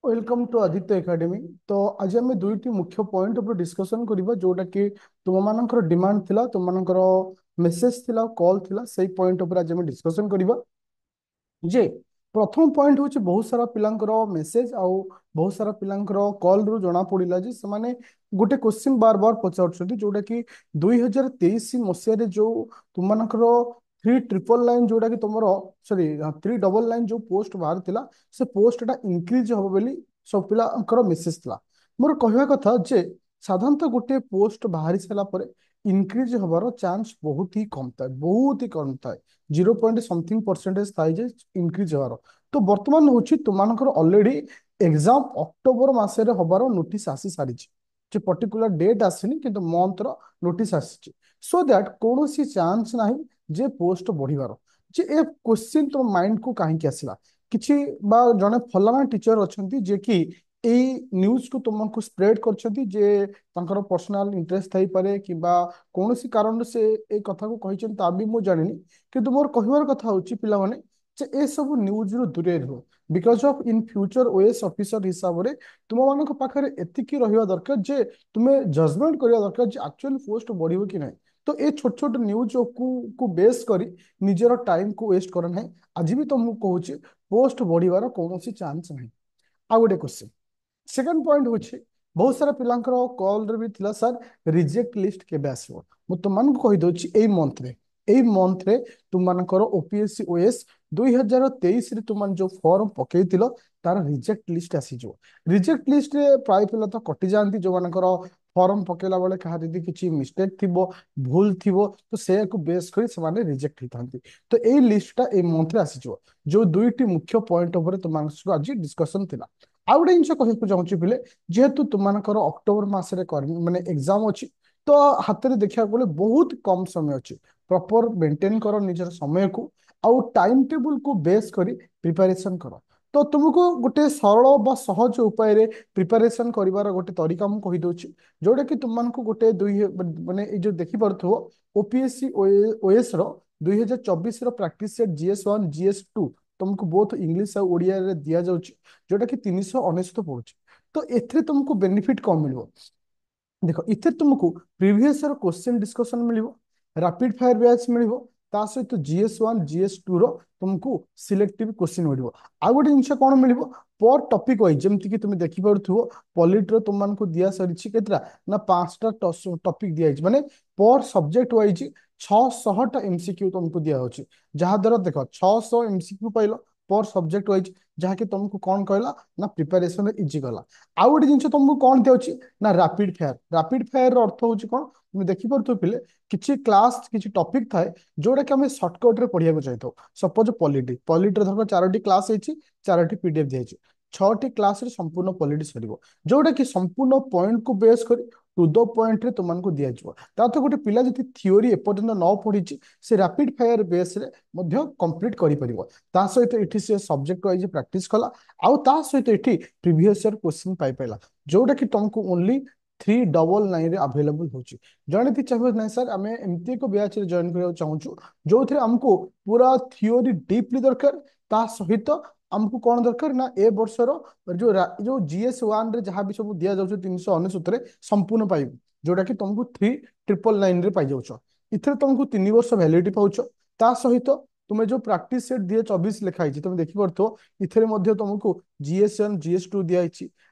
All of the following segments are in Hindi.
Welcome to Aditya academy. तो आज आम दुईटी मुख्य पॉइंट उपर डिस्कशन करबा जोटा कि तुम मानकर डिमांड थिला, तुम मानकर मेसेज थिला, कॉल थिला, सेही पॉइंट उपर आज आम डिस्कशन करबा। जे प्रथम पॉइंट होची बहुत सारा पिलांकर मेसेज आउ बहुत सारा पिलांकर कॉल रु जना पड़िला जे से माने गोटे क्वेश्चन बार बार पचारछथि जोटा कि 2023 मसिया रे जो तुम मानकर 399 जोटा कि तुमरो सॉरी 399 जो पोस्ट बाहर थिला से पोस्टटा इंक्रीज हो बोली सब पिलांकर मेसेज थिला। मोर कहवा कथा जे साधारणतः गोटे पोस्ट बाहरी सारा पर इनक्रीज हबार चांस बहुत ही कम था, बहुत ही कम था। 0 समथिंग परसेंटेज थाए जे इनक्रीज हबार। तो वर्तमान होची तुमानकर ऑलरेडी एग्जाम अक्टोबर मासे रे हबार नोटिस आसी सारी जे पर्टिकुलर डेट आसीनी किंतु मंथ रो नोटिस आसी सो दैट कोनोसी चांस नाही जे पोस्ट बढ़िबार। जे ए क्वेश्चन तो माइंड को काहे के आसीला किछि बा जने फलाना टीचर अछंती जे कि एई न्यूज को तुमको स्प्रेड करछंती जे तांकर पर्सनल इंटरेस्ट थाई पारे किबा कौन कारण से ए कथा को कहिछन ता भी मु जानिनी। किंतु मोर कहिबार कथा होची पिला माने जे ए सब न्यूज रु दूरे रहो because of in future OS officer हिसाब रे तुम मानक पाखरे एतिकी रहिवा दरकार जे तुमे जजमेंट करिया दरकार जे एक्चुअली पोस्ट बढ़िबो कि नहीं। तो ए छोट छोट न्यूज को बेस करी निजर टाइम को वेस्ट कर नहीं। आज भी तुमको कहूची पोस्ट बढ़िबार कौन चांस नहीं। आ गोटे क्वेश्चन सेकंड पॉइंट होची बहुत सारा पिलांकर कॉल रे भी थिला सर रिजेक्ट लिस्ट केबे आसीबो। मु तुम कहि दोची एई मंथ रे तुम मानकर ओपीएससी ओएस 2023 रे तुम जो फॉर्म पकेइतिलो तार रिजेक्ट लिस्ट आसी जो। रिजेक्ट लिस्ट रे प्राय पिला तो कटि जानती जो मानकर फॉर्म पकेला बेले कहा यदि किछि मिस्टेक थिबो भूल थिबो तो से को बेस करी से माने रिजेक्ट हितांती। तो एई लिस्टटा एई मंथ रे आसी जो दुईटी मुख्य पॉइंट ऊपर तुम आज डिस्कशन थिला। आउ गोटे जिन कहूँ चाहूँगी पिले जेहेतु तुमकर अक्टोबर मासरे माने एग्जाम अच्छी तो हाथ में देखा गले बहुत कम समय अच्छी प्रॉपर मेंटेन कर निजर समय को आउ टाइम टेबल को बेस करी प्रिपरेशन कर। तो तुमको गोटे सरल बा सहज उपाय रे प्रिपरेशन करिवार गोटे तरीका मु कहि दोछि जोटा कि तुमको गोटे दुई माने ए जो देखि परथो ओपीएससी ओएस रो 2024 रो प्रैक्टिस सेट जीएस 1 जीएस 2 तुमको बोथ इंग्लिश और ओडिया रे दिया जाउछि जोटा कि 399 पड़ुछि। तो एथरे तुमको बेनिफिट कौन मिलबो देखो इथे तुमको प्रीवियस ईयर क्वेश्चन डिस्कशन मिलिबो रैपिड फायर बैच मिलिबो ता सहित जीएस 1 जीएस 2 रो तुमको सिलेक्टिव क्वेश्चन मिलिबो। आ गोटे जिंस कोन मिलिबो पर टॉपिक वाइज जेमति कि तुम देखि पड़थुओ पॉलिट रो तुम मानको दिया सरिछि केतरा ना 5टा टॉपिक दिया माने पर सब्जेक्ट वाइज 600टा एमसीक्यू तुमको दिया होछि जहा द्वारा देखो 600 एमसीक्यू पाइलो पर सब्जेक्ट वाइज जहाँकि तुमको कौन कहला ना प्रिपरेशन इजी गला। आउ गोटे जिंस तुमको कौन दिया ना रैपिड फायर अर्थ होची कौन तुम देखि परथो पिले किछि क्लास किछि टॉपिक थाए जोटा कि हमें शॉर्टकट रे पढ़िया को चाहिए। सपोज पॉलिटी रे धर 4टी क्लास होची 4टी पीडीएफ दिया 6टी क्लास रे संपूर्ण पॉलिटी सरिबो जोटा कि संपूर्ण पॉइंट को बेस करी टू द पॉइंट रे तुमको दिया जिवो। ता तो गोटे पिला जति थ्योरी एपर्यंत न पढ़िछि से रैपिड फायर बेस रे मध्य कंप्लीट करि परिबो। ता सहित एठी से सब्जेक्ट वाइज प्रैक्टिस कला आउ ता सहित एठी प्रीवियस ईयर क्वेश्चन पाई पाइला जोटा कि तुमको ओनली 399 रे अवेलेबल होची। जने थी चाहिए नहीं सर आम एमती एक बैच रे जॉइन करबा चाहूँ जो थे हमको पूरा थियोरी डीपली दरकार ता सहित हमको कौन दरकार ना ए वर्षर जो जीएस 1 रे जहाँ भी सब दिया जाउछ 399 रे संपूर्ण पाइब जोटा कि तुमको 3999 रे पाई जाउछ। इथे तुमको 3 वर्ष वैलिडिटी पाउछ ता सहित तुम्हें जो प्रैक्टिस सेट दिए 24 लिखाई तुम देखि पड़थो इथे मध्य तुमको जीएस 1 जीएस 2 दिया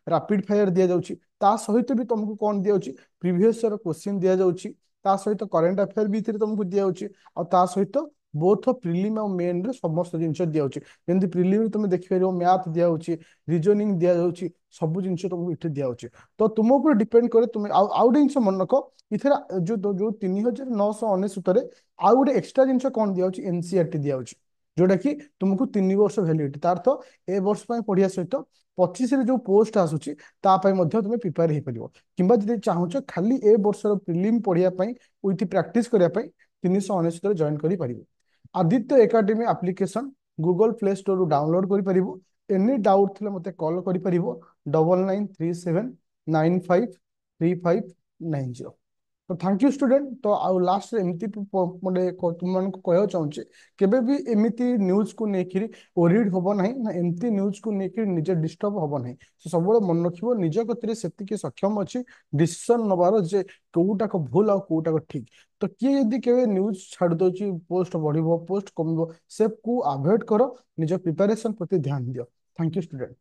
रैपिड फायर दिया जाउछि ता सहित भी तुमको कौन दिया प्रीवियस ईयर क्वेश्चन दिया जाउछि ता सहित करंट अफेयर भी इथे तुमको दिया जाउछि और ता सहित बोथ प्रिलिम और मेन रे समस्त जिंस दिया जाउछि। जेंति प्रिलिम तुम देखि परियो मैथ दिया जाउछि रीजनिंग दिया जाउछि सब जिंस तुमको इथे दिया जाउछि। तो तुम ऊपर डिपेंड करे तुम आउ जिंस मन रख इथे जो 3999 रे आउ गोटे एक्स्ट्रा जिंस कौन दिया जाउछि एनसीईआरटी दिया जाउछि जोटा कि तुमको 3 वर्ष वैलिडिटी तार तो ए वर्ष पढ़िया सहित 25 रे जो पोस्ट आसुची तापाई मध्य तुम प्रिपेयर हो पार किंबा जब चाहूच खाली ए वर्षर प्रिलिम पढ़िया विथ प्रैक्टिस करने 399 जॉइन कर पार। Aditya academy application Google Play Store रू डाउनलोड कर पारिबो। एनी डाउट थिले मते कॉल कर पारिबो 9937953590। तो थैंक यू स्टूडेंट। तो आउ लास्ट एमती मोटे तुम कहना चाहूँचे केबे भी एमती न्यूज को लेकर ओरिड हम ना ना एमती न्यूज को लेकर निजे डिस्टर्ब हम ना। तो सब मन रखियो निज गति से सक्षम अच्छी डिसीजन नबार जे कोटाक भूल आ कोटाक ठीक। तो किए यदि केवे न्यूज छाड़ दौची पोस्ट बढ़ पोस्ट कम से को अवॉइड कर निज प्रिपरेशन प्रति ध्यान दियो। Thank you student.